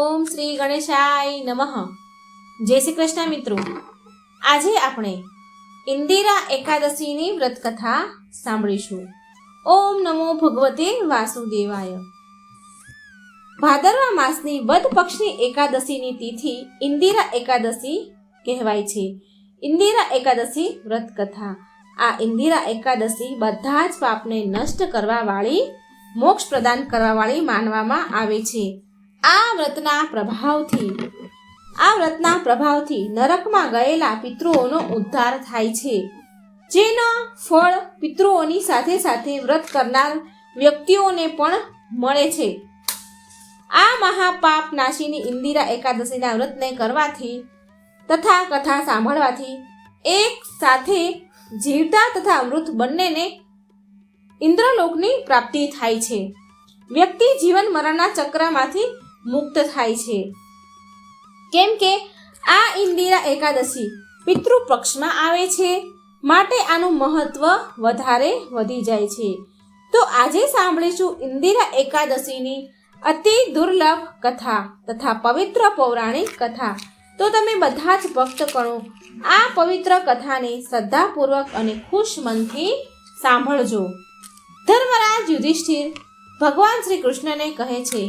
ઓમ શ્રી ગણેશાય નમઃ. જય શ્રી કૃષ્ણ મિત્રો. આજે આપણે ઇન્દિરા એકાદશીની વ્રત કથા સાંભળીશું. ઓમ નમો ભગવતે વાસુદેવાય. ભાદરવા માસની વદ પક્ષની એકાદશીની તિથિ ઇન્દિરા એકાદશી કહેવાય છે. ઇન્દિરા એકાદશી વ્રત કથા. આ ઇન્દિરા એકાદશી બધા જ પાપને નષ્ટ કરવા વાળી, મોક્ષ પ્રદાન કરવા વાળી માનવામાં આવે છે. આ વ્રતના પ્રભાવથી નરકમાં ગયેલા પિતૃઓનો ઉદ્ધાર થાય છે, જેનો ફળ પિતૃઓની સાથે સાથે વ્રત કરનાર વ્યક્તિઓને પણ મળે છે. આ મહાપાપ નાશીની ઇન્દિરા એકાદશીના વ્રતને કરવાથી તથા કથા સાંભળવાથી એક સાથે જીવતા તથા મૃત બંનેને ઇન્દ્રલોકની પ્રાપ્તિ થાય છે. વ્યક્તિ જીવન મરણના ચક્રમાંથી મુક્ત થાય છે. કેમ કે આ ઇન્દિરા એકાદશી પિતૃપક્ષમાં આવે છે, માટે આનું મહત્વ વધારે વધી જાય છે. તો આજે સાંભળીશું ઇન્દિરા એકાદશીની અતિ દુર્લભ કથા તથા પવિત્ર પૌરાણિક કથા. તો તમે બધા જ ભક્તગણો આ પવિત્ર કથાને શ્રદ્ધાપૂર્વક અને ખુશ મનથી સાંભળજો. ધર્મરાજ યુધિષ્ઠિર ભગવાન શ્રી કૃષ્ણને કહે છે,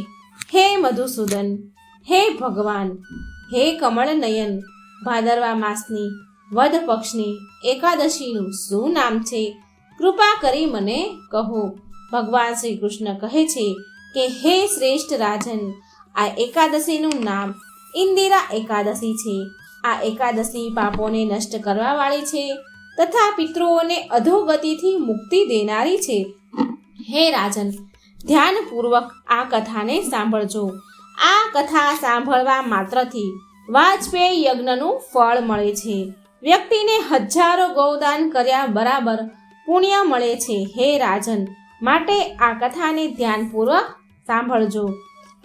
હે મધુસૂદન, હે ભગવાન, હે કમળ નયન, ભાદરવા માસની વદ પક્ષની એકાદશીનું શું નામ છે? કૃપા કરી મને કહો. ભગવાન શ્રી કૃષ્ણ કહે છે કે હે શ્રેષ્ઠ રાજન, આ એકાદશીનું નામ ઇન્દિરા એકાદશી છે. આ એકાદશી પાપોને નષ્ટ કરવા વાળી છે તથા પિતૃઓને અધોગતિથી મુક્તિ દેનારી છે. હે રાજન, ધ્યાનપૂર્વક આ કથાને સાંભળજો. આ કથા સાંભળવા માત્રથી વાજપેયી યજ્ઞનું ફળ મળે છે. વ્યક્તિને હજારો ગૌદાન કર્યા બરાબર પુણ્ય મળે છે. હે રાજન, માટે આ કથાને ધ્યાનપૂર્વક સાંભળજો.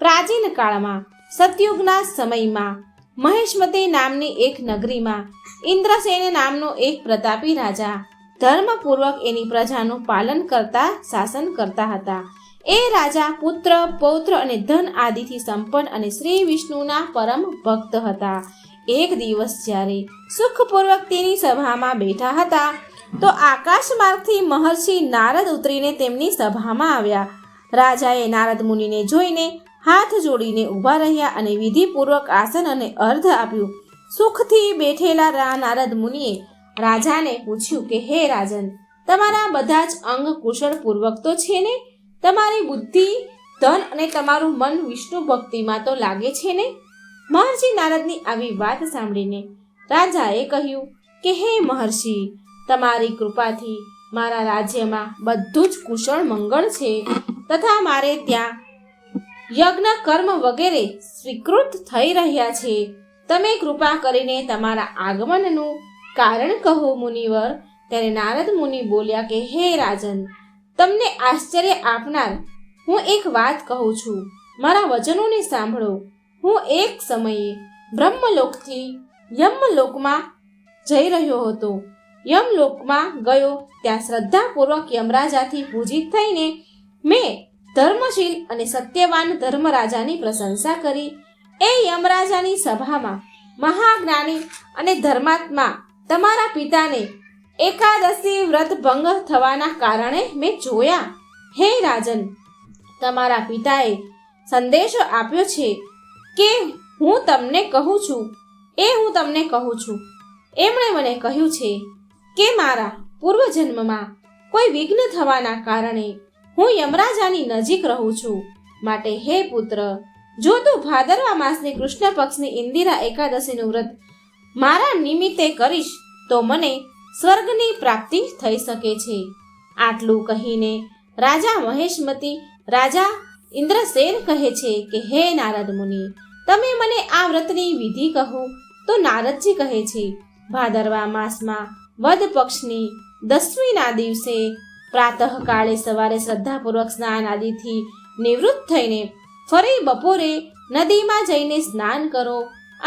પ્રાચીન કાળમાં સતયુગના સમયમાં મહેશ્મતી નામની એક નગરીમાં ઇન્દ્રસેન નામનો એક પ્રતાપી રાજા ધર્મપૂર્વક એની પ્રજાનું પાલન કરતા શાસન કરતા હતા. એ રાજા પુત્ર, પૌત્ર અને ધન આદિથી સંપન્ન અને શ્રી વિષ્ણુના પરમ ભક્ત હતા. એક દિવસ જ્યારે સુખપૂર્વક તેની સભામાં બેઠા હતા તો આકાશ માર્ગથી મહર્ષિ નારદ ઉતરીને તેમની સભામાં આવ્યા. રાજાએ નારદ મુનિને જોઈને હાથ જોડીને ઊભા રહ્યા અને વિધિપૂર્વક આસન અને અર્ધ આપ્યું. સુખથી બેઠેલા નારદ મુનિએ રાજાને પૂછ્યું કે હે રાજન, તમારા બધા જ અંગ કુશળ પૂર્વક તો છે ને? તમારી બુદ્ધિ, ધન અને તમારું મન વિષ્ણુ ભક્તિમાં તો લાગે છે ને? મહર્ષિ નારદની આવી વાત સાંભળીને રાજાએ કહ્યું કે હે મહર્ષિ, તમારી કૃપાથી મારા રાજ્યમાં બધું જ કુશળ મંગળ છે તથા મારે ત્યાં યજ્ઞ કર્મ વગેરે સ્વીકૃત થઈ રહ્યા છે. તમે કૃપા કરીને તમારા આગમનનું કારણ કહો મુનિવર. ત્યારે નારદ મુનિ બોલ્યા કે હે રાજન, તમને આશ્ચર્ય આપનાર હું એક વાત કહું છું. મારા વચનોને સાંભળો. હું એક સમયે બ્રહ્મલોકથી યમલોકમાં જઈ રહ્યો હતો. યમલોકમાં ગયો ત્યાં શ્રદ્ધાપૂર્વક યમરાજાથી પૂજિત થઈને મેં ધર્મશીલ અને સત્યવાન ધર્મરાજાની પ્રશંસા કરી. એ યમરાજાની સભામાં મહાજ્ઞાની અને ધર્માત્મા તમારા પિતાને એકાદશી વ્રત ભંગ થવાના કારણે મેં જોયા. હે રાજન, તમારા પિતાએ સંદેશો આપ્યો છે કે હું તમને કહું છું. એમણે મને કહ્યું છે કે મારા પૂર્વજન્મમાં કોઈ વિઘ્ન થવાના કારણે હું યમરાજાની નજીક રહું છું. માટે હે પુત્ર, જો તું ભાદરવા માસની કૃષ્ણ પક્ષની ઇન્દિરા એકાદશીનું વ્રત મારા નિમિત્તે કરીશ તો મને સ્વર્ગની પ્રાપ્તિ થઈ શકે છે. આટલું કહીને રાજા મહેશ્મતી રાજા ઇન્દ્રસેન કહે છે કે હે નારદ મુનિ, તમે મને આ વ્રતની વિધિ કહો. તો નારદજી કહે છે, ભાદરવા માસમાં વદ પક્ષની દસમીના દિવસે પ્રાતઃકાળે સવારે શ્રદ્ધાપૂર્વક સ્નાન આદિથી નિવૃત્ત થઈને ફરી બપોરે નદીમાં જઈને સ્નાન કરો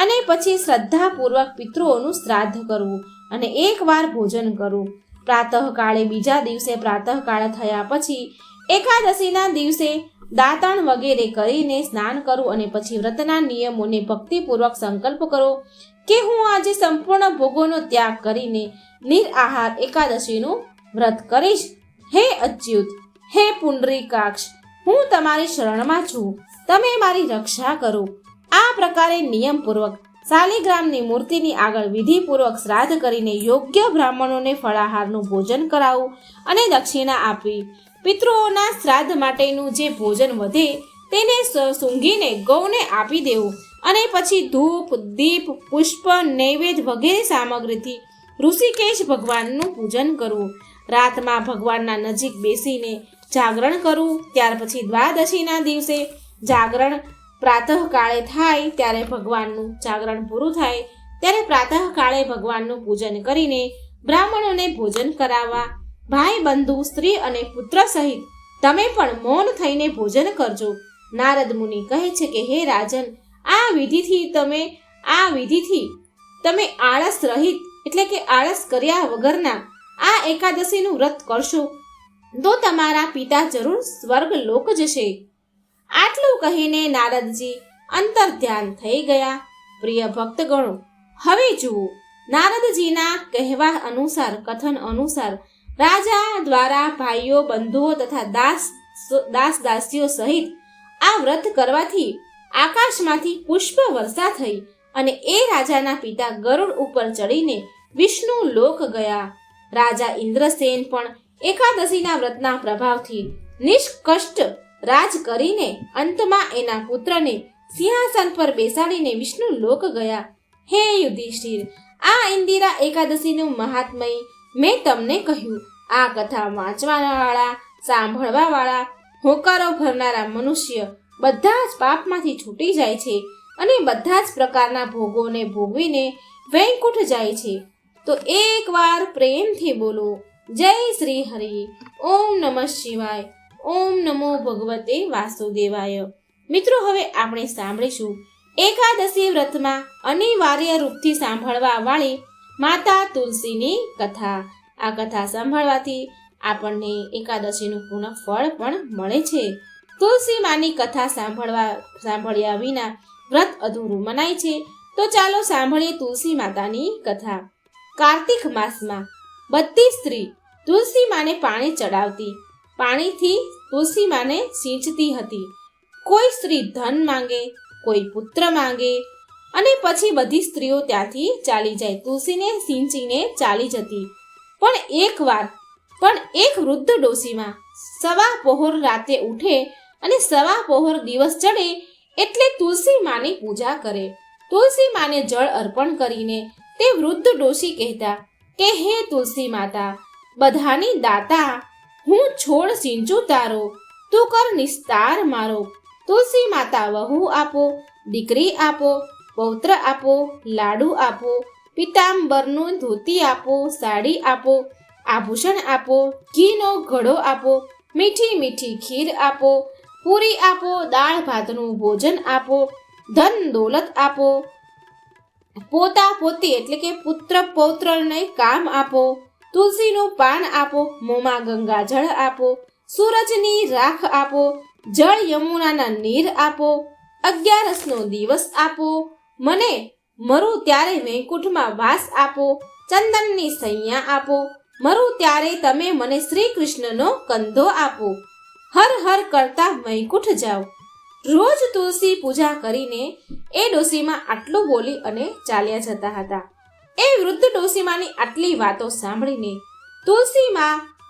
અને પછી શ્રદ્ધાપૂર્વક પિતૃઓનું શ્રાદ્ધ કરવું અને એકવાર ભોજન કરવું. પ્રાતઃકાળે બીજા દિવસે પ્રાતઃકાળ થયા પછી એકાદશીના દિવસે દાંતણ વગેરે કરીને સ્નાન કરો અને પછી વ્રતના નિયમોને ભક્તિપૂર્વક સંકલ્પ કરો કે હું આજે સંપૂર્ણ ભોગોનો ત્યાગ કરીને નિરાહાર એકાદશીનું વ્રત કરીશ. હે અચ્યુત, હે પુંડરીકાક્ષ, હું તમારી શરણમાં છું, તમે મારી રક્ષા કરો. આ પ્રકારે નિયમપૂર્વક શાલિગ્રામની મૂર્તિની આગળ વિધિપૂર્વક શ્રાદ્ધ કરીને યોગ્ય બ્રાહ્મણોને ફળાહારનું ભોજન કરાવવું અને દક્ષિણા આપવી. પિતૃઓના શ્રાદ્ધ માટેનું જે ભોજન વધે તેને સૂંઘીને ગૌને આપી દેવું અને પછી ધૂપ, દીપ, પુષ્પ, નૈવેદ્ય વગેરે સામગ્રીથી ઋષિકેશ ભગવાનનું પૂજન કરવું. રાતમાં ભગવાનના નજીક બેસીને જાગરણ કરવું. ત્યાર પછી દ્વાદશીના દિવસે જાગરણ પ્રાતઃકાળે થાય ત્યારે ભગવાનનું જાગરણ પૂરું થાય ત્યારે પ્રાતઃકાળે ભગવાનનું પૂજન કરીને બ્રાહ્મણોને ભોજન કરાવવા. ભાઈ, બંધુ, સ્ત્રી અને પુત્ર સહિત તમે પણ મૌન થઈને ભોજન કરજો. નારદ મુનિ કહે છે કે હે રાજન, આ વિધિથી તમે આળસ રહિત એટલે કે આળસ કર્યા વગરના આ એકાદશીનું વ્રત કરશો તો તમારા પિતા જરૂર સ્વર્ગ લોક જશે. આટલું કહીને નારદજી અંતર ધ્યાન થઈ ગયા. પ્રિય ભક્તગણો, હવે જુઓ, નારદજીના કહેવા અનુસાર, કથન અનુસાર રાજા દ્વારા ભાઈઓ, બંધુઓ તથા દાસ દાસીઓ સહિત આ વ્રત કરવાથી આકાશમાંથી પુષ્પ વર્ષા થઈ અને એ રાજાના પિતા ગરુડ ઉપર ચડીને વિષ્ણુ લોક ગયા. રાજા ઇન્દ્રસેન પણ એકાદશીના વ્રતના પ્રભાવથી નિષ્કષ્ટ રાજ કરીને અંતમાં એના પુત્રને સિંહાસન પર બેસાડીને વિષ્ણુ લોક ગયા. હે યુધિષ્ઠિર, આ ઇન્દિરા એકાદશીનું મહાત્મય મેં તમને કહ્યું. આ કથા વાંચવાવાળા, સાંભળવાવાળા, હોકારો ભરનારા મનુષ્ય બધા જ પાપમાંથી છૂટી જાય છે અને બધા જ પ્રકારના ભોગોને ભોગવીને વૈકુંઠ જાય છે. તો એકવાર પ્રેમથી બોલો, જય શ્રી હરિ. ઓમ નમઃ શિવાય. ઓમ નમો ભગવતે વાસુદેવાય. મિત્રો, હવે આપણે સાંભળીશું એકાદશી વ્રતમાં અનિવાર્ય રૂપથી સાંભળવા વાળી માતા તુલસીની કથા. આ કથા સાંભળવાથી આપણને એકાદશીનું પૂર્ણ ફળ પણ મળે છે. તુલસી માની કથા સાંભળ્યા વિના વ્રત અધૂરું મનાય છે. તો ચાલો સાંભળીએ તુલસી માતાની કથા. કાર્તિક માસમાં બધી સ્ત્રી તુલસી માને પાણી ચડાવતી, પાણીથી તુલસી માને સિંચતી હતી. કોઈ સ્ત્રી ધન માંગે, કોઈ પુત્ર માંગે અને પછી બધી સ્ત્રીઓ ત્યાંથી ચાલી જાય, તુલસીને સિંચીને ચાલી જતી. પણ એક વૃદ્ધ ડોશીમાં સવા પહોર રાતે ઉઠે અને સવા પહોર દિવસ ચડે એટલે તુલસી માની પૂજા કરે. તુલસી માને જળ અર્પણ કરીને તે વૃદ્ધ ડોશી કહેતા કે હે તુલસી માતા, બધાની દાતા, હું છોડ સિંચું તારો, તું કર નિસ્તાર મારો. તુલસી માતા વહુ આપો, દીકરી આપો, પૌત્ર આપો, લાડુ આપો, પિતાંબરનું ધોતી આપો, સાડી આપો, આભૂષણ આપો, ઘીનો ઘડો આપો, મીઠી મીઠી ખીર આપો, પૂરી આપો, દાળ ભાતનું ભોજન આપો, ધન દોલત આપો, પોતા પોતી એટલે કે પુત્ર પૌત્રને કામ આપો, તુલસીનું પાન આપો, મોંમાં ગંગાજળ આપો, સૂરજની રાખ આપો, જળ યમુનાના નીર આપો, 11નો દિવસ આપો, મને મરું ત્યારે વૈકુંઠમાં વાસ આપો, ચંદનની સૈયા આપો, મરું ત્યારે તમે મને શ્રી કૃષ્ણનો કંધો આપો, હર હર કરતા વૈકુંઠ જાઓ. રોજ તુલસી પૂજા કરીને એ ડોશીમાં આટલું બોલી અને ચાલ્યા જતા હતા. એ વૃદ્ધ ડોશીમાની આટલી વાતો સાંભળીને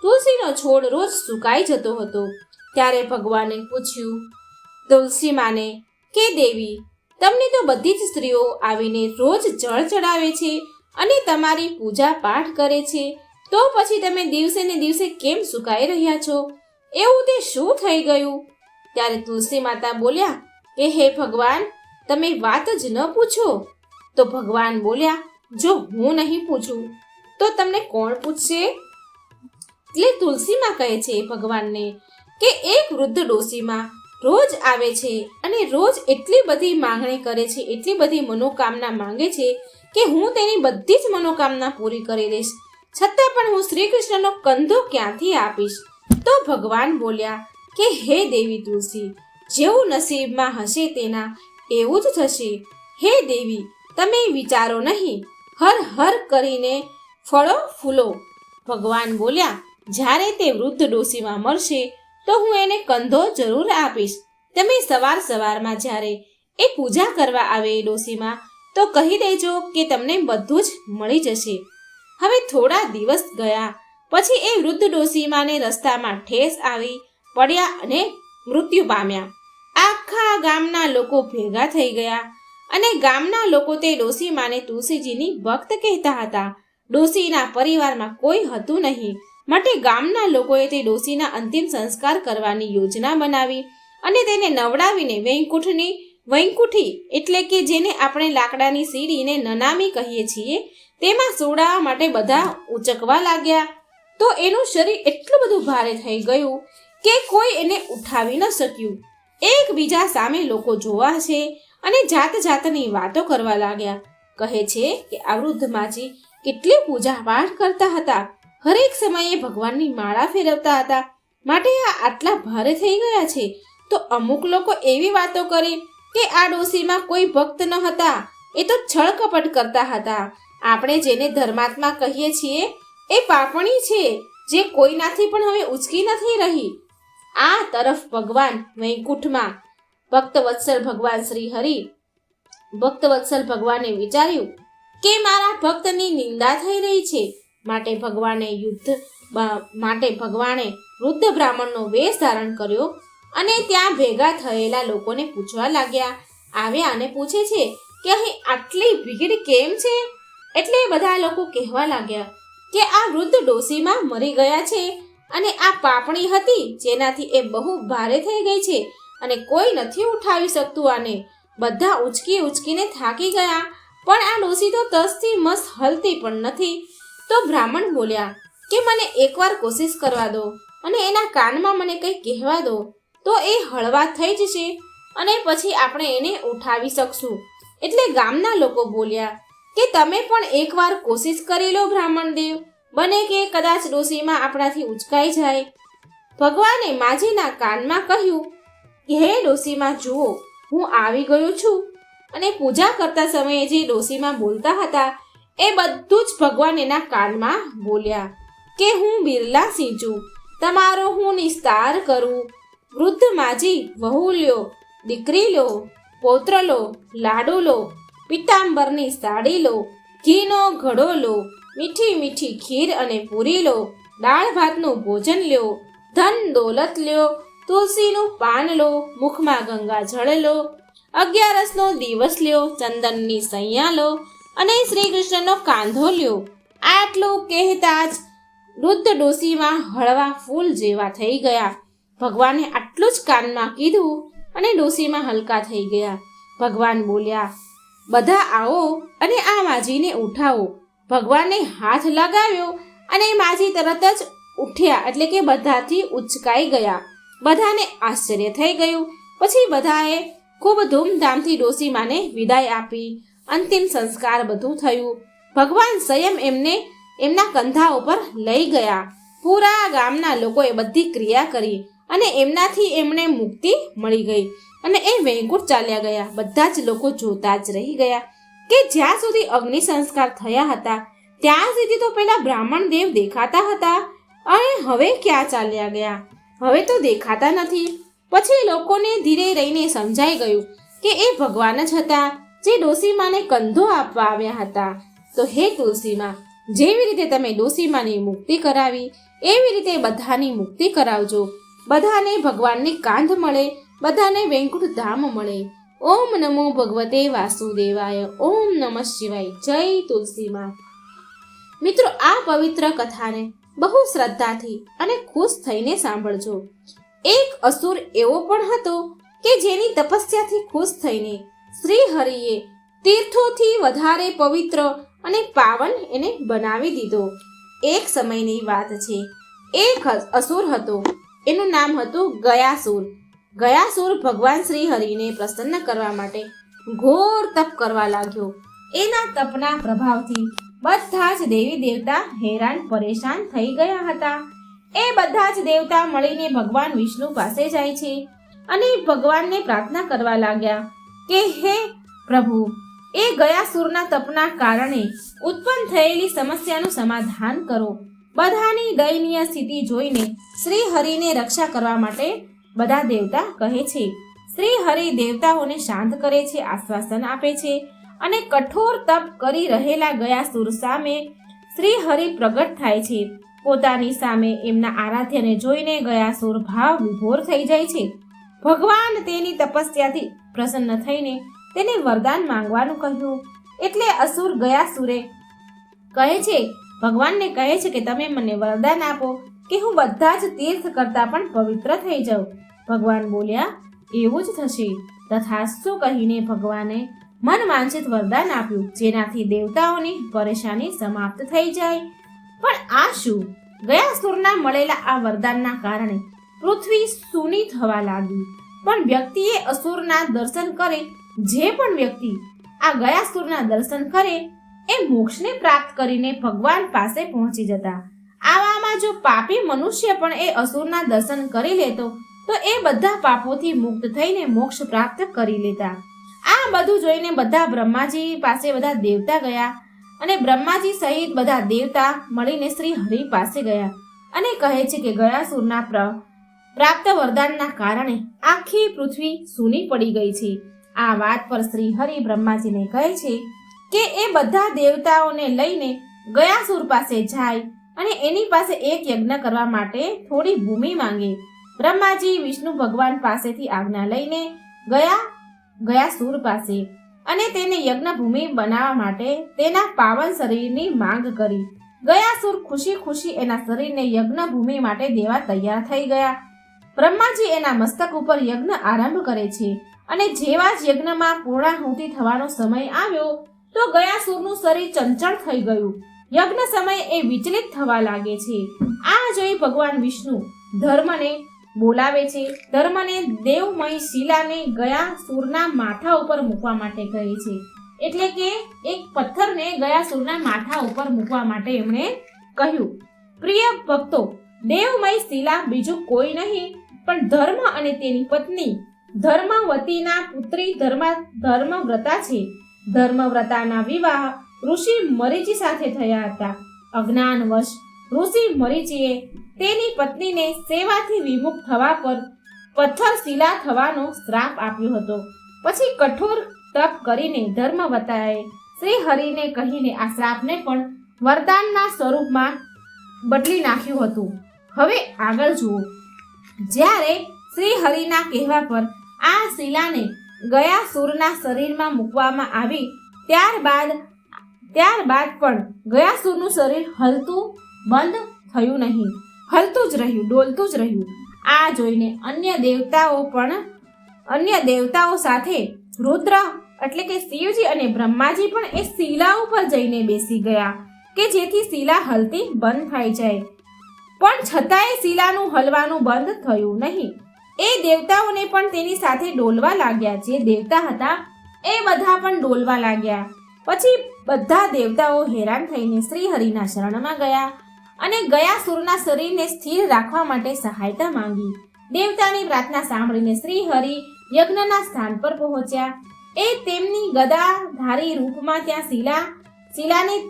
તુલસીનો છોડ રોજ સુકાઈ જતો હતો. ત્યારે ભગવાને પૂછ્યું તુલસી માને કે દેવી, તમને તો બધી જ સ્ત્રીઓ આવીને રોજ જળ ચડાવે છે અને તમારી પૂજા પાઠ કરે છે, તો પછી તમે દિવસે ને દિવસે કેમ સુકાઈ રહ્યા છો? એવું તે શું થઈ ગયું? ત્યારે તુલસી માતા બોલ્યા કે હે ભગવાન, તમે વાત જ ન પૂછો. તો ભગવાન બોલ્યા, જો હું નહીં પૂછું તો તમને કોણ પૂછશે? એટલે તુલસીમાં કહે છે ભગવાનને કે એક વૃદ્ધ ડોશીમાં રોજ આવે છે અને રોજ એટલી બધી માંગણી કરે છે, એટલી બધી મનોકામના માંગે છે કે હું તેની બધી જ મનોકામના પૂરી કરી દઈશ, છતાં પણ હું શ્રી કૃષ્ણનો કંધો ક્યાંથી આપીશ? તો ભગવાન બોલ્યા, કે હે દેવી તુલસી, જેવું નસીબમાં હશે તેના એવું જ થશે. હે દેવી, તમે વિચારો નહીં, હર હર કરીને ફળો ફૂલો. ભગવાન બોલ્યા, જ્યારે તે વૃદ્ધ ડોશીમાં મળશે તો હું એને કંધો જરૂર આપીશ. તમે સવાર સવારમાં જ્યારે એ પૂજા કરવા આવે એ ડોશીમાં તો કહી દેજો કે તમને બધું જ મળી જશે. હવે થોડા દિવસ ગયા પછી એ વૃદ્ધ ડોશીમાને રસ્તામાં ઠેસ આવી પડ્યા અને મૃત્યુ પામ્યા. આખા ગામના લોકો ભેગા થઈ ગયા અને ગામના લોકો તે ડોશીમાને તુલસીજીની ભક્ત કહેતા હતા. ડોશીના પરિવારમાં કોઈ હતું નહીં, માટે ગામના લોકોએ તે ડોશીના અંતિમ સંસ્કાર કરવાની યોજના બનાવી અને તેને નવડાવીને વૈકુંઠી એટલે કે જેને આપણે લાકડાની સીડીને નનામી કહીએ છીએ તેમાં સોડાવા માટે બધા ઉચકવા લાગ્યા. તો એનું શરીર એટલું બધું ભારે થઈ ગયું કે કોઈ એને ઉઠાવી ન શક્યું. એકબીજા સામે લોકો જોવા છે અને જાત જાતની વાતો કરવા લાગ્યા. કહે છે કે આ વૃદ્ધ માજી કેટલી પૂજા પાઠ કરતા હતા, હરેક સમયે ભગવાનની માળા ફેરવતા હતા, માટે આ આટલા ભારે થઈ ગયા છે. તો અમુક લોકો એવી વાતો કરી કે આ ડોશીમાં કોઈ ભક્ત ન હતા, એ તો છળ કપટ કરતા હતા. આપણે જેને ધર્માત્મા કહીએ છીએ એ પાપણી છે, જે કોઈનાથી પણ હવે ઉચકી નથી રહી. આ તરફ ભગવાન વૈકુંઠમાં ભક્તવત્સલ ભગવાન શ્રી હરિ ભક્તવત્સલ ભગવાને વિચાર્યું કે મારા ભક્તની નિંદા થઈ રહી છે, માટે ભગવાને વૃદ્ધ બ્રાહ્મણનો વેશ ધારણ કર્યો અને ત્યાં ભેગા થયેલા લોકોને પૂછવા લાગ્યા. આવ્યા અને પૂછે છે કે અહીં આટલી ભીડ કેમ છે? એટલે બધા લોકો કહેવા લાગ્યા કે આ વૃદ્ધ ડોશીમાં મરી ગયા છે અને આ પાપણી હતી જેનાથી એ બહુ ભારે થઈ ગઈ છે અને કોઈ નથી ઉઠાવી શકતું આને. બધા ઉચકીને થાકી ગયા, પણ આ ડોશી તો તસથી મસ હલતી પણ નથી. તો બ્રાહ્મણ બોલ્યા કે મને એકવાર કોશિશ કરવા દો અને એના કાનમાં મને કંઈ કહેવા દો, તો એ હળવા થઈ જશે અને પછી આપણે એને ઉઠાવી શકશું. એટલે ગામના લોકો બોલ્યા કે તમે પણ એકવાર કોશિશ કરી લો બ્રાહ્મણ દેવ, બને કે કદાચ ડોશીમાં આપણાથી ઉચકાઈ જાય. ભગવાને માજીના કાનમાં કહ્યું કે હે ડોશીમાં જુઓ, હું આવી ગયો છું. અને પૂજા કરતા સમયે જે ડોશીમાં બોલતા હતા એ બધું જ ભગવાન એના કાનમાં બોલ્યા કે હું બિરલા સિંચું, તમારો હું નિસ્તાર કરું. વૃદ્ધ માજી વહુ લ્યો, દીકરી લો, પૌત્ર લો, લાડુ લો, પિતાંબરની સાડી લો, ઘીનો ઘડો લો, મીઠી મીઠી ખીર અને પૂરી લો, દાળ ભાતનું ભોજન લ્યો, ધન દોલત લ્યો, તુલસીનું પાન લો, મુખમાં ગંગા જળ લો, 11નો દિવસ લ્યો, ચંદનની સૈયા લો અને શ્રી કૃષ્ણનો કાંધો લ્યો. આટલું કહેતા જ વૃદ્ધ ડોશીમાં હળવા ફૂલ જેવા થઈ ગયા. ભગવાને આટલું જ કાનમાં કીધું અને ડોશીમાં હલકા થઈ ગયા. ભગવાન બોલ્યા, બધા આવો અને આ માજીને ઉઠાવો. ભગવાને હાથ લગાવ્યો અને માજી તરત જ ઉઠ્યા, એટલે કે બધાથી ઉચકાઈ ગયા. બધાને આશ્ચર્ય થઈ ગયું. પછી બધાએ ખૂબ ધૂમધામથી ડોશીમાને વિદાય આપી. અંતિમ સંસ્કાર બધું થયું. ભગવાન સ્વયં એમને એમના કંધા ઉપર લઈ ગયા. પૂરા ગામના લોકોએ બધી ક્રિયા કરી અને એમનાથી એમને મુક્તિ મળી ગઈ અને એ વૈકુંઠ ચાલ્યા ગયા. બધા જ લોકો જોતા જ રહી ગયા કે જ્યાં સુધી અગ્નિ સંસ્કાર થયા હતા ત્યાં સુધી તો પેલા બ્રાહ્મણ દેવ દેખાતા હતા અને હવે ક્યાં ચાલ્યા ગયા? હવે તો દેખાતા નથી. પછી લોકોને ધીરે રહીને સમજાઈ ગયું કે એ ભગવાન જ હતા જે ડોશીમાને કંધો આપવા આવ્યા હતા. તો હે તુલસીમાં, જેવી રીતે તમે ડોશીમાની મુક્તિ કરાવી એવી રીતે બધાની મુક્તિ કરાવજો. બધાને ભગવાનની કાંધ મળે, બધાને વૈકુંઠ ધામ મળે. ઓમ નમો ભગવતે વાસુદેવાય. ઓમ નમઃ શિવાય. જય તુલસીમાં. મિત્રો, આ પવિત્ર કથાને બહુ શ્રદ્ધાથી અને ખુશ થઈને સાંભળજો. એક અસુર એવો પણ હતો કે જેની તપસ્યાથી ખુશ થઈને શ્રી હરિએ તીર્થોથી વધારે પવિત્ર અને પાવન એને બનાવી દીધો. એક સમયની વાત છે. એક અસુર હતો, એનું નામ હતું ગયાસુર. ગયાસુર ભગવાન શ્રી હરિને પ્રસન્ન કરવા માટે ઘોર તપ કરવા લાગ્યો. એના તપના પ્રભાવથી બધા જ દેવી દેવતા હેરાન પરેશાન થઈ ગયા હતા. એ બધા જ દેવતા મળીને ભગવાન વિષ્ણુ પાસે જાય છે અને ભગવાનને પ્રાર્થના કરવા લાગ્યા કે હે પ્રભુ, એ ગયાસુરના તપના કારણે ઉત્પન્ન થયેલી સમસ્યાનું સમાધાન કરો. બધાની દયનીય સ્થિતિ જોઈને શ્રી હરિને રક્ષા કરવા માટે બધા દેવતા કહે છે. શ્રી હરિ દેવતાઓને શાંત કરે છે, આશ્વાસન આપે છે અને કઠોર તપ કરી રહેલા ગયાસુર સામે શ્રી હરિ પ્રગટ થાય છે. પોતાની સામે એમના આરાધ્યને જોઈને ગયાસુર ભાવ વિભોર થઈ જાય છે. ભગવાન તેની તપસ્યાથી પ્રસન્ન થઈને તેને વરદાન માંગવાનું કહ્યું. એટલે અસુર ગયાસુરે કહે છે, ભગવાનને કહે છે કે તમે મને વરદાન આપો કે હું બધા જ તીર્થ કરતા પણ પવિત્ર થઈ જાઉં. ભગવાન બોલ્યા, એવું જ થશે. તથાસ્તુ કહીને ભગવાને મન વાંછિત વરદાન આપ્યું, જેનાથી દેવતાઓની પરેશાની સમાપ્ત થઈ જાય. પણ આ શું? ગયાસુરના મળેલા આ વરદાનના કારણે પૃથ્વી સૂની થવા લાગી. પણ વ્યક્તિએ અસુરના દર્શન કરે, જે પણ વ્યક્તિ આ ગયાસુરના દર્શન કરે એ મોક્ષને પ્રાપ્ત કરીને ભગવાન પાસે પહોંચી જતા. આવામાં જો પાપી મનુષ્ય પણ એ અસુરના દર્શન કરી લેતો તો એ બધા પાપોથી મુક્ત થઈને મોક્ષ પ્રાપ્ત કરી લેતા. આ બધું જોઈને બધા બ્રહ્માજી પાસે બધા દેવતા ગયા અને બ્રહ્માજી સહિત બધા દેવતા મળીને શ્રી હરિ પાસે ગયા અને કહે છે કે ગયાસુરના પ્રાપ્ત વરદાનના કારણે આખી પૃથ્વી સૂની પડી ગઈ છે. આ વાત પર શ્રી હરિ બ્રહ્માજીને કહે છે કે એ બધા દેવતાઓને લઈને ગયાસુર પાસે જાય અને એની પાસે એક યજ્ઞ કરવા માટે થોડી ભૂમિ માંગે. બ્રહ્માજી વિષ્ણુ ભગવાન પાસેથી આજ્ઞા લઈને ગયાસુર પાસે અને તેને યજ્ઞ ભૂમિ બનાવવા માટે તેના પાવન શરીરની માંગ કરી. ગયાસુર ખુશી ખુશી એના શરીરને યજ્ઞ ભૂમિ માટે દેવા તૈયાર થઈ ગયા. બ્રહ્માજી એના મસ્તક ઉપર યજ્ઞ આરંભ કરે છે અને જેવા જ યજ્ઞમાં પૂર્ણાહુતિ થવાનો સમય આવ્યો તો ગયાસુરનું શરીર ચંચળ થઈ ગયું. યજ્ઞ સમયે એ વિચલિત થવા લાગે છે. આ જોઈ ભગવાન વિષ્ણુ ધર્મને બોલાવે છે. ધર્મને દેવમય શિલાને ગયાસુરના માથા ઉપર મૂકવા માટે કહે છે. એટલે કે એક પથ્થરને ગયાસુરના માથા ઉપર મૂકવા માટે એમણે કહ્યું. પ્રિય ભક્તો, દેવમય શિલા બીજું કોઈ નહીં પણ ધર્મ અને તેની પત્ની ધર્મવતીના પુત્રી ધર્મવ્રતા છે. ધર્મવ્રતાના વિવાહ ઋષિ મરીચી સાથે થયા હતા. અજ્ઞાનવશ ઋષિ મરીચીએ તેની પત્નીને સેવાથી વિમુખ થવા પર પથ્થર શિલા થવાનો શ્રાપ આપ્યો હતો. પછી કઠોર તપ કરીને ધર્મવતાએ શ્રી હરિને કહીને આ શ્રાપને પણ વરદાનના સ્વરૂપમાં બદલી નાખ્યું હતું. હવે આગળ જુઓ. જ્યારે શ્રી હરિના કહેવા પર આ શિલાને ગયાસુરના શરીરમાં મૂકવામાં આવી ત્યારબાદ પણ ગયાસુરનું શરીર હલતું બંધ થયું નહીં. હલતું જ રહ્યું, ડોલતું જ રહ્યું. આ જોઈને અન્ય દેવતાઓ સાથે રુદ્ર એટલે કે શિવજી અને બ્રહ્માજી પણ એ શિલા ઉપર જઈને બેસી ગયા કે જેથી શિલા હલતી બંધ થઈ જાય. પણ છતાંય શિલાનું હલવાનું બંધ થયું નહીં. એ દેવતાઓને પણ તેની સાથે ડોલવા લાગ્યા. જે દેવતા હતા એ બધા પણ ડોલવા લાગ્યા. પછી બધા દેવતાઓ હેરાન થઈને શ્રી હરિના શરણમાં ગયા અને ગયાસુરના શરીરને સ્થિર રાખવા માટે સહાયતા માંગી. દેવતાની પ્રાર્થના સાંભળીને શ્રી હરિ યજ્ઞના સ્થાન પર પહોંચ્યા. એ તેમની ગદાધારી રૂપમાં ત્યાં શિલાની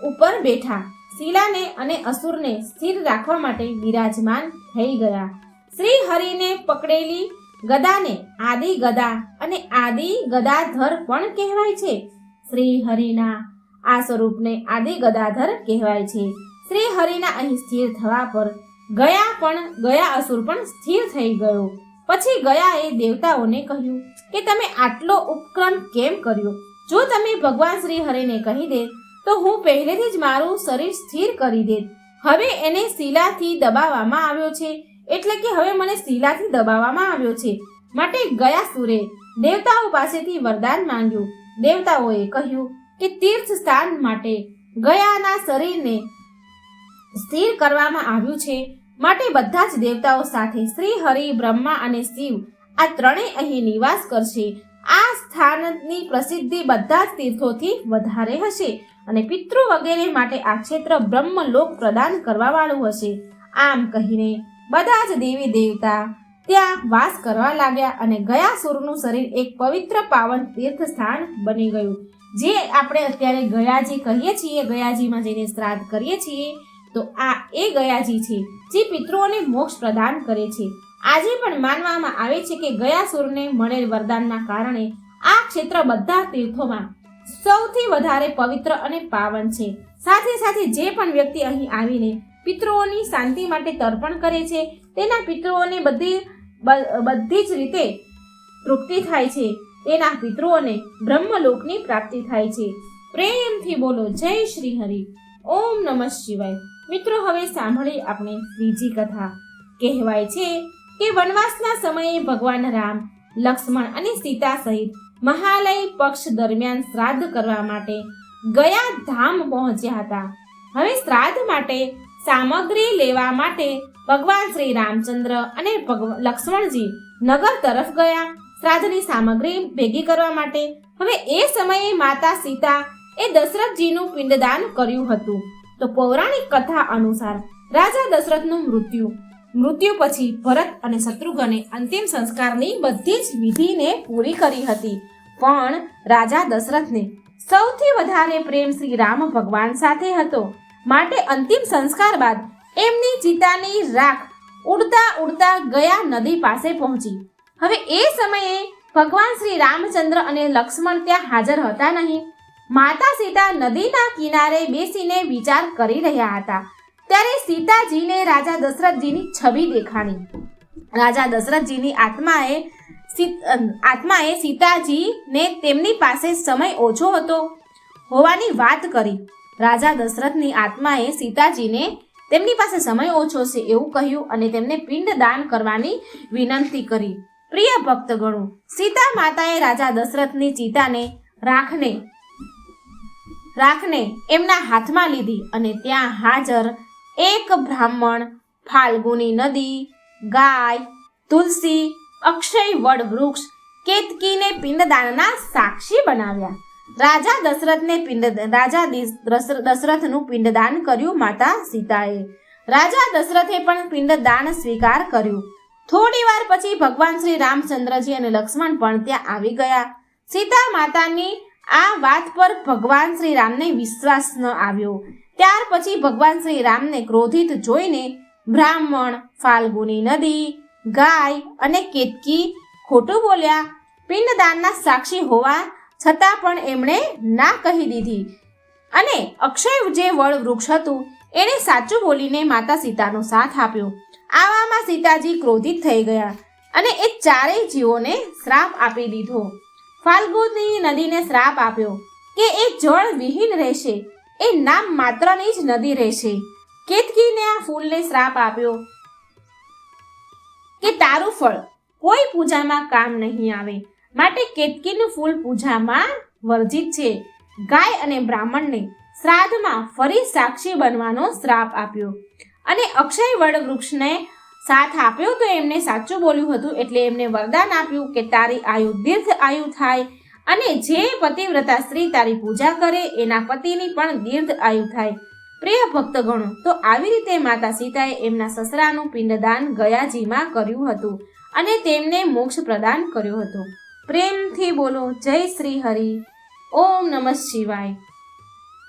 ઉપર બેઠા. શિલાને અને અસુરને સ્થિર રાખવા માટે બિરાજમાન થઈ ગયા. શ્રી હરિને પકડેલી ગદાને આદિ ગદા અને આદિ ગદાધર પણ કહેવાય છે. શ્રી હરિના આ સ્વરૂપને આદિ ગદાધર કહેવાય છે. શ્રી હરિના અહીં સ્થિર થવા પર ગયા અસુર પણ સ્થિર થઈ ગયો. પછી ગયાએ દેવતાઓને કહ્યું કે તમે આટલો ઉપક્રમ કેમ કર્યો? જો તમે ભગવાન શ્રી હરિને કહી દે તો હું પહેલેથી જ મારું શરીર સ્થિર કરી દેત. હવે એને શિલાથી દબાવવામાં આવ્યો છે, એટલે કે હવે મને શિલાથી દબાવવામાં આવ્યો છે. માટે ગયાસુરે દેવતાઓ પાસેથી વરદાન માંગ્યું. દેવતાઓએ કહ્યું કે તીર્થ સ્થાન માટે ગયાના શરીરને સ્થિર કરવામાં આવ્યું છે. માટે બધા જ દેવતાઓ સાથે શ્રી હરિ, બ્રહ્મા અને શિવ આ ત્રણેય અહીં નિવાસ કરશે. આ સ્થાનની પ્રસિદ્ધિ બધા જ તીર્થોથી વધારે હશે અને પિતૃ વગેરે માટે આ ક્ષેત્ર બ્રહ્મલોક પ્રદાન કરવા વાળું હશે. આમ કહીને બધા જ દેવી દેવતા ત્યાં વાસ કરવા લાગ્યા અને ગયાસુરનું શરીર એક પવિત્ર પાવન તીર્થ સ્થાન બની ગયું, જે આપણે અત્યારે ગયાજી કહીએ છીએ. ગયાજીમાં જઈને શ્રાદ્ધ કરીએ છીએ તો આ એ ગયાજી છે જે પિતૃઓને મોક્ષ પ્રદાન કરે છે. આજે પણ માનવામાં આવે છે કે ગયાસુરને મળેલ વરદાનના કારણે આ ક્ષેત્ર બધા તીર્થોમાં સૌથી વધારે પવિત્ર અને પાવન છે. સાથે સાથે જે પણ વ્યક્તિ અહીં આવીને પિતૃઓની શાંતિ માટે તર્પણ કરે છે તેના પિતૃઓને બધી જ રીતે તૃપ્તિ થાય છે. તેના પિતૃઓને બ્રહ્મલોકની પ્રાપ્તિ થાય છે. પ્રેમથી બોલો જય શ્રી હરિ. ઓમ નમઃ શિવાય. મિત્રો, હવે સાંભળી આપણે બીજી કથા. કહેવાય છે કે વનવાસના સમયે ભગવાન રામ, લક્ષ્મણ અને સીતા સહિત મહાલય પક્ષ દરમિયાન શ્રાદ્ધ કરવા માટે ગયા ધામ પહોંચ્યા હતા. હવે શ્રાદ્ધ માટે સામગ્રી લેવા માટે ભગવાન શ્રી રામચંદ્ર અને લક્ષ્મણજી નગર તરફ ગયા શ્રાદ્ધની સામગ્રી ભેગી કરવા માટે. હવે એ સમયે માતા સીતા એ દશરથજીનું પિંડદાન કર્યું હતું. તો પૌરાણિક કથા અનુસાર રાજા દશરથનું મૃત્યુ પછી ભરત અને શત્રુઘ્ને અંતિમ સંસ્કારની બધી જ વિધિને પૂરી કરી હતી. પણ રાજા દશરથને સૌથી વધારે પ્રેમ શ્રી રામ ભગવાન સાથે હતો, માટે અંતિમ સંસ્કાર બાદ એમની ચિતાની રાખ ઉડતા ઉડતા ગયા નદી પાસે પહોંચી. હવે એ સમયે ભગવાન શ્રી રામચંદ્ર અને લક્ષ્મણ ત્યાં હાજર હતા નહીં. માતા સીતા નદીના કિનારે બેસીને વિચાર કરી રહ્યા હતા. ત્યારે સીતાજીને રાજા દશરથજીની છબી દેખાણી. રાજા દશરથજીની આત્માએ સીતાજીને તેમની પાસે સમય ઓછો હતો હોવાની વાત કરી. રાજા દશરથની આત્માએ સીતાજીને તેમની પાસે સમય ઓછો છે એવું કહ્યું અને તેમને પિંડદાન કરવાની વિનંતી કરી. પ્રિય ભક્તગણો, સીતા માતાએ રાજા દશરથની ચિતાને રાખને એમના હાથમાં લીધી અને ત્યાં હાજર એક બ્રાહ્મણ, ફાલ્ગુની નદી, ગાય, તુલસી, અક્ષય વડ વૃક્ષ, કેતકીને પિંડદાનના સાક્ષી બનાવ્યા. રાજા દશરથનું પિંડદાન કર્યું માતા સીતાએ. રાજા દશરથે પણ પિંડદાન સ્વીકાર કર્યું. થોડી વાર પછી ભગવાન શ્રી રામચંદ્રજી અને લક્ષ્મણ પણ ત્યાં આવી ગયા. સીતા માતાની આ વાત પર ભગવાન શ્રી રામને વિશ્વાસ ન આવ્યો. ત્યાર પછી ભગવાન શ્રી રામને ક્રોધિત જોઈને બ્રાહ્મણ, ફાલ્ગુની નદી, ગાય અને કેતકી ખોટું બોલ્યા. પિંડદાનના સાક્ષી હોવા છતાં પણ એમણે ના કહી દીધી અને અક્ષય જે વડ વૃક્ષ હતું એણે સાચું બોલીને માતા સીતાનો સાથ આપ્યો. આવામાં સીતાજી ક્રોધિત થઈ ગયા અને એ ચારેય જીવોને શ્રાપ આપી દીધો. ફાલ્ગુની નદીને શ્રાપ આપ્યો કે એ જળ વિહીન રહેશે, એ નામ માત્રની જ નદી રહેશે. કેતકીને આ ફૂલને શ્રાપ આપ્યો કે તારું ફળ કોઈ પૂજામાં કામ નહીં આવે, માટે કેતકીનું ફૂલ પૂજામાં વર્જિત છે. ગાય અને બ્રાહ્મણને શ્રાદ્ધમાં ફરી સાક્ષી બનવાનો શ્રાપ આપ્યો અને અક્ષય વડ વૃક્ષને સાથ આપ્યો તો એમને સાચું બોલ્યું હતું એટલે એમને વરદાન આપ્યું કે તારી આયુ દીર્ઘ આયુ થાય અને જે પતિવ્રતા સ્ત્રી તારી પૂજા કરે એના પતિની પણ દીર્ઘ આયુ થાય. પ્રિય ભક્તગણો, તો આવી રીતે માતા સીતાએ એમના સસરાનું પિંડદાન ગયાજીમાં કર્યું હતું અને તેમને મોક્ષ પ્રદાન કર્યો હતો. પ્રેમથી બોલો જય શ્રી હરિ. ઓમ નમઃ શિવાય.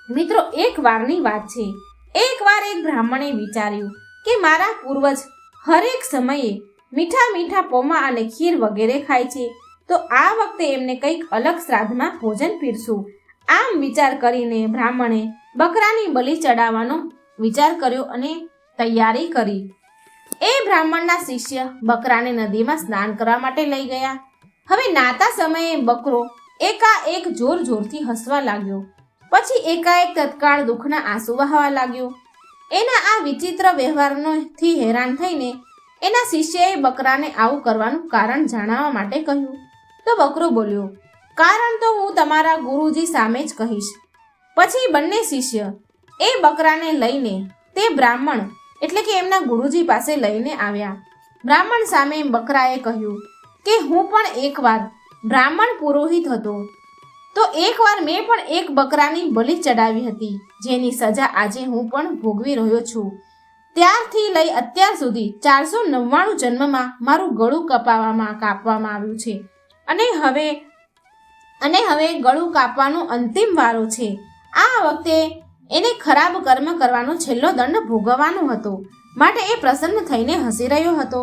મિત્રો, એક વારની વાત છે. એકવાર એક બ્રાહ્મણે વિચાર્યું કે મારા પૂર્વજ હરેક સમયે મીઠા મીઠા પૌવા અને ખીર વગેરે ખાય છે, તો આ વખતે એમને કંઈક અલગ શ્રાદ્ધમાં ભોજન પીરસું. આમ વિચાર કરીને બ્રાહ્મણે બકરાની બલિ ચડાવવાનો વિચાર કર્યો અને તૈયારી કરી. એ બ્રાહ્મણના શિષ્ય બકરાને નદીમાં સ્નાન કરવા માટે લઈ ગયા. હવે નાતા સમયે બકરો એકાએક જોર જોરથી હસવા લાગ્યો. પછી એકાએક તત્કાળ દુઃખના આંસુ વહાવા લાગ્યો. એના આ વિચિત્ર વ્યવહારથી હેરાન થઈને એના શિષ્યએ બકરાને આવું કરવાનું કારણ જણાવવા માટે કહ્યું. તો બકરો બોલ્યો, કારણ તો હું તમારા ગુરુજી સામે જ કહીશ. પછી બંને શિષ્ય એ બકરાને લઈને તે બ્રાહ્મણ એટલે કે એમના ગુરુજી પાસે લઈને આવ્યા. બ્રાહ્મણ સામે બકરાએ કહ્યું કે હું પણ એકવાર બ્રાહ્મણ પુરોહિત હતો, તો એકવાર મેં પણ એક બકરાની બલિ ચડાવી હતી, જેની સજા આજે હું પણ ભોગવી રહ્યો છું. ત્યારથી લઈ અત્યાર સુધી 499 જન્મમાં મારું ગળું કાપવામાં આવ્યું છે અને હવે ગળું કાપવાનો અંતિમ વારો છે. આ વખતે એને ખરાબ કર્મ કરવાનો છેલ્લો દંડ ભોગવવાનો હતો, માટે એ પ્રસન્ન થઈને હસી રહ્યો હતો.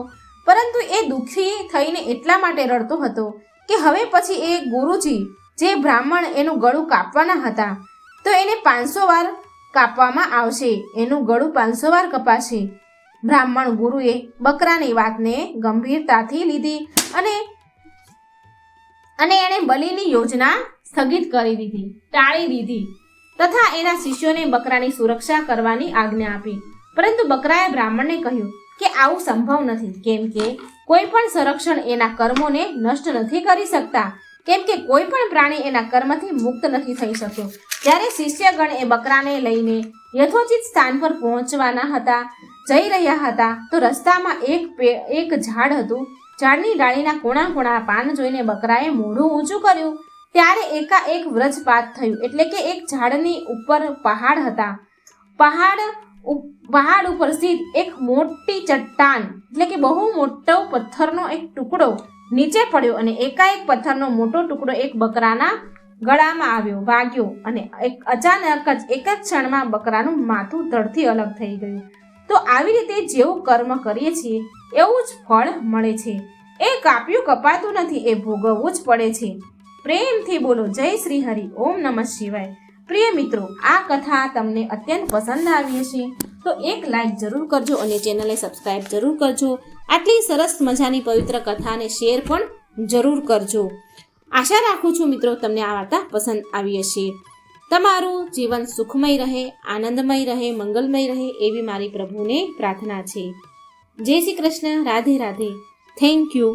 પરંતુ એ દુઃખી થઈને એટલા માટે રડતો હતો કે હવે પછી એ ગુરુજી જે બ્રાહ્મણ એનું ગળું કાપવાના હતા તો એને 500 વાર કાપવામાં આવશે, એનું ગળું 500 વાર કપાશે. બ્રાહ્મણ ગુરુએ બકરાની વાતને ગંભીરતાથી લીધી અને એણે બલિની યોજના સ્થગિત કરી દીધી, ટાળી દીધી તથા એના શિષ્યોને બકરાની સુરક્ષા કરવાની આજ્ઞા આપી. પરંતુ બકરાએ બ્રાહ્મણને કહ્યું કે આવું સંભવ નથી, કેમ કે કોઈ પણ સંરક્ષણ એના કર્મોને નષ્ટ નથી કરી શકતા, કેમ કે કોઈ પણ પ્રાણી એના કર્મથી મુક્ત નથી થઈ શક્યો. જ્યારે શિષ્યગણ એ બકરાને લઈને યથોચિત સ્થાન પર પહોંચવાના હતા, જઈ રહ્યા હતા તો રસ્તામાં એક ઝાડ હતું. ઝાડની ડાળીના કોણા પાન જોઈને બકરાએ મોઢું ઊંચું કર્યું ત્યારે એકાએક વ્રજપાત થયું, એટલે કે એક ઝાડની ઉપર પહાડ હતા. પહાડ ઉપર સ્થિત એક મોટી ચટ્ટાન એટલે કે બહુ મોટો પથ્થરનો એક ટુકડો નીચે પડ્યો અને એકાએક પથ્થરનો મોટો ટુકડો એક બકરાના ગળામાં વાગ્યો અને અચાનક જ એક જ ક્ષણમાં બકરાનું માથું ધડથી અલગ થઈ ગયું. તો આવી રીતે જેવું કર્મ કરીએ છીએ એવું જ ફળ મળે છે. એ કાપ્યું કપાતું નથી, એ ભોગવવું જ પડે છે. પ્રેમથી બોલો જય શ્રી હરિ. ઓમ નમઃ શિવાય. પ્રિય મિત્રો, આ કથા તમને અત્યંત પસંદ આવી હશે તો એક લાઈક જરૂર કરજો અને ચેનલને સબસ્ક્રાઈબ જરૂર કરજો. આટલી સરસ મજાની પવિત્ર કથાને શેર પણ જરૂર કરજો. આશા રાખું છું મિત્રો તમને આ વાર્તા પસંદ આવી હશે. તમારું જીવન સુખમય રહે, આનંદમય રહે, મંગલમય રહે એવી મારી પ્રભુને પ્રાર્થના છે. જય શ્રી કૃષ્ણ. રાધે રાધે. Thank you.